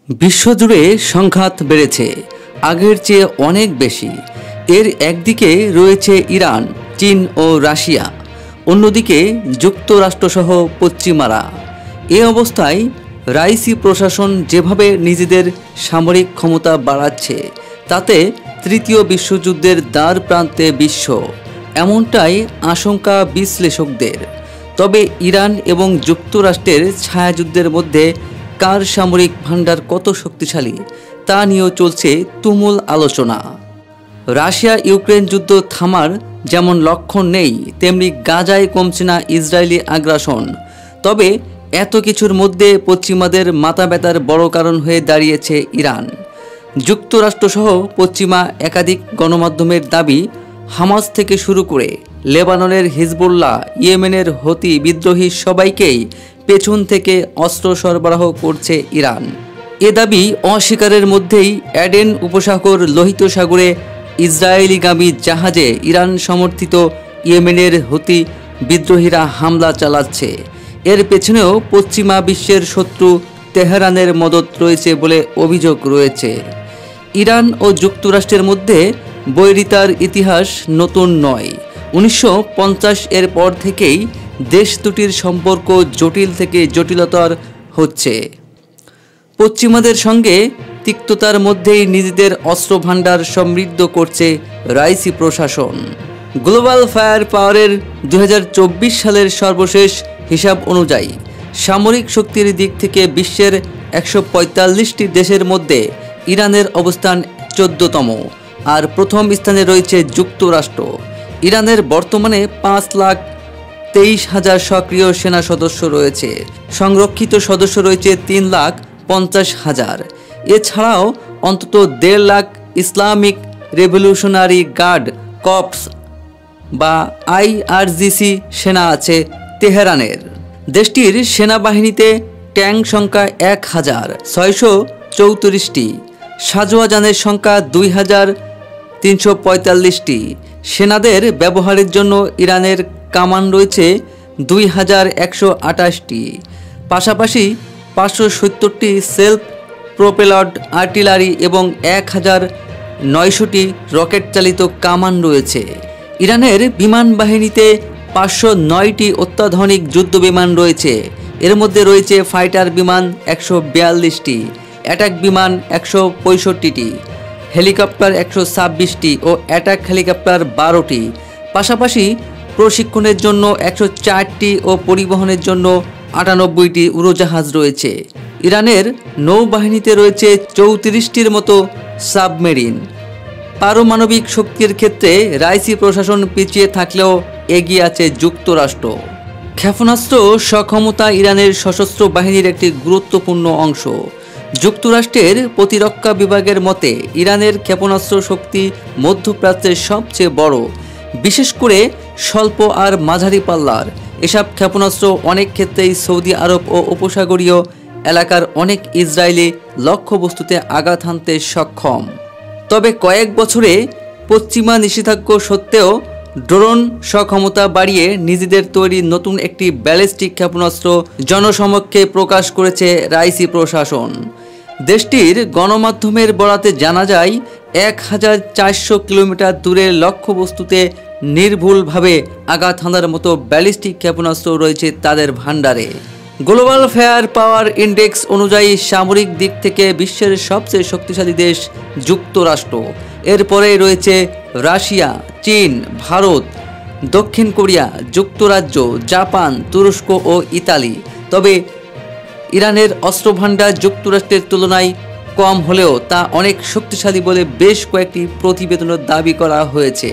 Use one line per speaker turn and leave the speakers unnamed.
বিশ্বজুড়ে সংঘাত বেড়েছে, আগের চেয়ে অনেক বেশি। এর একদিকে রয়েছে ইরান, চীন ও রাশিয়া, অন্যদিকে যুক্তরাষ্ট্রসহ পশ্চিমারা। এ অবস্থায় রাইসি প্রশাসন যেভাবে নিজেদের সামরিক ক্ষমতা বাড়াচ্ছে, তাতে তৃতীয় বিশ্বযুদ্ধের দ্বার প্রান্তে বিশ্ব, এমনটাই আশঙ্কা বিশ্লেষকদের। তবে ইরান এবং যুক্তরাষ্ট্রের ছায়াযুদ্ধের মধ্যে কার সামরিক ভান্ডার কত শক্তিশালী তা নিয়েও চলছে তুমুল আলোচনা। রাশিয়া ইউক্রেন যুদ্ধ থামার যেমন লক্ষণ নেই, তেমনি গাজায় কমছে না ইসরায়েলি আগ্রাসন। তবে এত কিছুর মধ্যে পশ্চিমাদের মাথা ব্যথার বড় কারণ হয়ে দাঁড়িয়েছে ইরান। যুক্তরাষ্ট্রসহ পশ্চিমা একাধিক গণমাধ্যমের দাবি, হামাস থেকে শুরু করে লেবাননের হিজবুল্লাহ, ইয়েমেনের হুতি বিদ্রোহী সবাইকেই পেছন থেকে অস্ত্র সরবরাহ করছে ইরান। এ দাবি অস্বীকারের মধ্যেই অ্যাডেন উপসাগর লোহিত সাগরে ইসরায়েলিগামী জাহাজে ইরান সমর্থিত ইয়েমেনের হুতি বিদ্রোহীরা হামলা চালাচ্ছে। এর পেছনেও পশ্চিমা বিশ্বের শত্রু তেহরানের মদত রয়েছে বলে অভিযোগ রয়েছে। ইরান ও যুক্তরাষ্ট্রের মধ্যে বৈরিতার ইতিহাস নতুন নয়। 1950 এর পর থেকেই দেশ দুটির সম্পর্ক জটিল থেকে জটিলতর হচ্ছে। পশ্চিমাদের সঙ্গে তিক্ততার মধ্যেই নিজেদের অস্ত্র ভাণ্ডার সমৃদ্ধ করছে রাইসি প্রশাসন। গ্লোবাল ফায়ার পাওয়ারের 2024 সালের সর্বশেষ হিসাব অনুযায়ী সামরিক শক্তির দিক থেকে বিশ্বের 145টি দেশের মধ্যে ইরানের অবস্থান 14তম, আর প্রথম স্থানে রয়েছে যুক্তরাষ্ট্র। ইরানের বর্তমানে 5,23,000 সক্রিয় সেনা সদস্য রয়েছে, সংরক্ষিত সদস্য রয়েছে 3,50,000। এছাড়াও অন্তত 1.5 lakh Islamic Revolutionary Guard Corps বা IRGC সেনা আছে তেহরানের। দেশটির সেনাবাহিনীতে ট্যাঙ্ক সংখ্যা 1,634টি, সাজোয়া যানের সংখ্যা 2,345টি। সেনাদের ব্যবহারের জন্য ইরানের কামান রয়েছে 2,128টি। পাশাপাশি 570টি সেলফ প্রোপেলড আর্টিলারি এবং 1,900টি রকেট চালিত কামান রয়েছে। ইরানের বিমান বাহিনীতে 509টি অত্যাধুনিক যুদ্ধ বিমান রয়েছে। এর মধ্যে রয়েছে ফাইটার বিমান 142টি, অ্যাটাক বিমান 165টি, হেলিকপ্টার 126টি ও অ্যাটাক হেলিকপ্টার 12টি। পাশাপাশি প্রশিক্ষণের জন্য 104টি ও পরিবহনের জন্য 98টি উড়োজাহাজ রয়েছে। ইরানের নৌবাহিনীতে রয়েছে 34টির মতো সাবমেরিন। পারমাণবিক শক্তির ক্ষেত্রে রাইসি প্রশাসন পিছিয়ে থাকলেও এগিয়ে আছে যুক্তরাষ্ট্র। ক্ষেপণাস্ত্র সক্ষমতা ইরানের সশস্ত্র বাহিনীর একটি গুরুত্বপূর্ণ অংশ। যুক্তরাষ্ট্রের প্রতিরক্ষা বিভাগের মতে ইরানের ক্ষেপণাস্ত্র শক্তি মধ্যপ্রাচ্যের সবচেয়ে বড়, বিশেষ করে স্বল্প আর মাঝারি পাল্লার। এসব ক্ষেপণাস্ত্র অনেক ক্ষেত্রেই সৌদি আরব ও উপসাগরীয় এলাকার অনেক ইসরায়েলি লক্ষ্যবস্তুতে আঘাত হানতে সক্ষম। তবে কয়েক বছরে পশ্চিমা নিষেধাজ্ঞা সত্ত্বেও ড্রোন সক্ষমতা বাড়িয়ে নিজেদের তৈরি নতুন একটি ব্যালিস্টিক ক্ষেপণাস্ত্র জনসমক্ষে প্রকাশ করেছে রাইসি প্রশাসন। দেশটির গণমাধ্যমের বরাতে জানা যায়, 1,400 কিলোমিটার দূরের লক্ষ্যবস্তুতে নির্ভুলভাবে আঘাত হানার মতো ব্যালিস্টিক ক্ষেপণাস্ত্র রয়েছে তাদের ভাণ্ডারে। গ্লোবাল ফায়ার পাওয়ার ইন্ডেক্স অনুযায়ী সামরিক দিক থেকে বিশ্বের সবচেয়ে শক্তিশালী দেশ যুক্তরাষ্ট্র। এরপরে রয়েছে রাশিয়া, চীন, ভারত, দক্ষিণ কোরিয়া, যুক্তরাজ্য, জাপান, তুরস্ক ও ইতালি। তবে ইরানের অস্ত্রভাণ্ডার যুক্তরাষ্ট্রের তুলনায় কম হলেও তা অনেক শক্তিশালী বলে বেশ কয়েকটি প্রতিবেদনের দাবি করা হয়েছে।